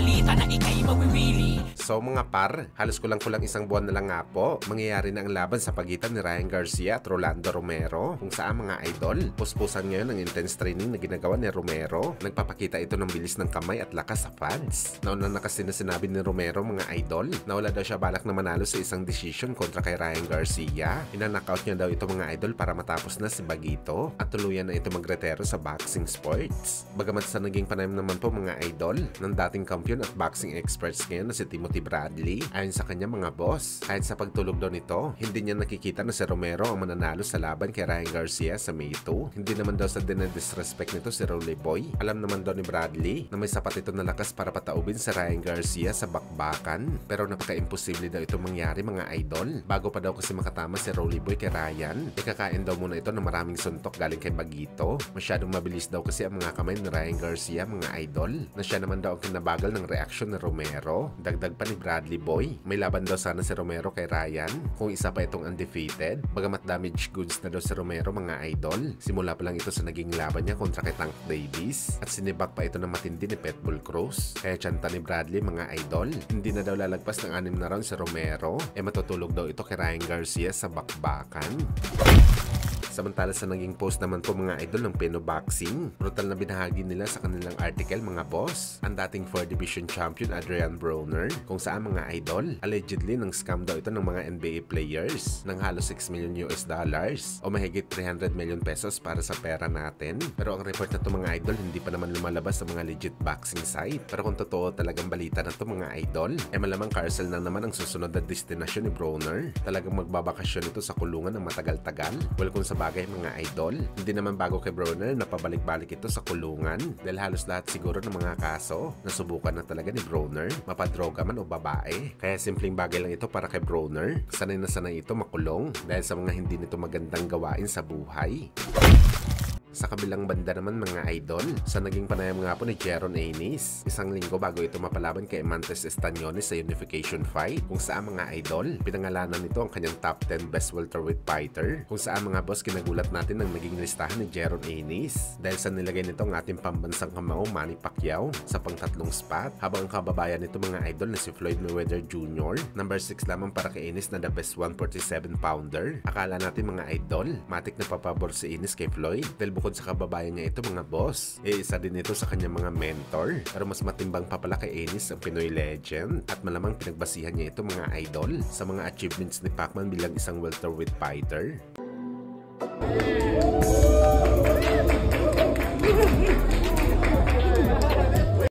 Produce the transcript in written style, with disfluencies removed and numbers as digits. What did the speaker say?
balita na ikay mawiwili. So mga par, halos kulang isang buwan na lang nga po, mangyayari na ang laban sa pagitan ni Ryan Garcia at Rolando Romero. Kung saan mga idol, puspusan ngayon ang intense training na ginagawa ni Romero. Nagpapakita ito ng bilis ng kamay at lakas sa fans. Nauna na kasi na sinabi ni Romero mga idol, na wala daw siya balak na manalo sa isang decision kontra kay Ryan Garcia. Ina-knockout niya daw ito mga idol para matapos na si Bagito at tuluyan na ito magretero sa boxing sports. Bagamat sa naging panayam naman po mga idol ng dating kampiyon at boxing experts ngayon na si Timothy Bradley, ayon sa kanya mga boss, kahit sa pagtulog daw nito, hindi niya nakikita na si Romero ang mananalo sa laban kay Ryan Garcia sa May 2. Hindi naman daw sa dinedisrespect nito si Rolly Boy. Alam naman daw ni Bradley na may sapat ito na lakas para pataubin si Ryan Garcia sa bakbakan, pero napaka-imposible daw ito mangyari mga idol. Bago pa daw kasi makatama si Rolly Boy kay Ryan, ikakain daw muna ito ng maraming suntok galing kay Bagito. Masyadong mabilis daw kasi ang mga kamay ni Ryan Garcia mga idol, na siya naman daw ang kinabagal ng reaksyon ni Romero. Dagdag pa ni Bradley Boy, may laban daw sana si Romero kay Ryan kung isa pa itong undefeated. Bagamat damage goods na daw si Romero mga idol, simula pa lang ito sa naging laban niya kontra kay Tank Davis at sinibak pa ito ng matindi ni Pitbull Cruz. Kaya tiyanta ni Bradley mga idol, hindi na daw lalagpas ng 6 na round si Romero, matutulog daw ito kay Ryan Garcia sa bakbakan. Samantala sa naging post naman po mga idol ng Pino Boxing, brutal na binahagi nila sa kanilang article mga boss, ang dating 4 Division Champion Adrian Broner, kung saan mga idol, allegedly nang scam daw ito ng mga NBA players ng halos $6 million o mahigit 300 million pesos para sa pera natin. Pero ang report na to mga idol, hindi pa naman lumalabas sa mga legit boxing site. Pero kung totoo talagang balita na to mga idol, malamang Carcel na naman ang susunod na destinasyon ni Broner. Talagang magbabakasyon ito sa kulungan ng matagal-tagal. Well, kung sa bagay mga idol, hindi naman bago kay Broner na pabalik-balik ito sa kulungan dahil halos lahat siguro ng mga kaso nasubukan na talaga ni Broner, mapadroga man o babae. Kaya simpleng bagay lang ito para kay Broner. Sanay na sanay ito makulong dahil sa mga hindi nito magandang gawain sa buhay. Sa kabilang banda naman mga idol, sa naging panayam nga po ni Jeron Anis, isang linggo bago ito mapalaban kay Emantes Estañones sa unification fight, kung saan mga idol, pinangalanan nito ang kanyang top 10 best welterweight fighter, kung saan mga boss kinagulat natin ang naging listahan ni Jeron Anis dahil sa nilagay nito ang ating pambansang kamao Manny Pacquiao sa pang-3 spot, habang ang kababayan nito mga idol na si Floyd Mayweather Jr. number 6 lamang para kay Anis na the best 147 pounder. Akala natin mga idol, matik na papabor si Anis kay Floyd dahil bukod sa kababayan niya ito mga boss, isa din ito sa kanyang mga mentor. Pero mas matimbang pa pala kay Anis ang Pinoy legend at malamang pinagbasihan niya ito mga idol sa mga achievements ni Pacman bilang isang welterweight fighter.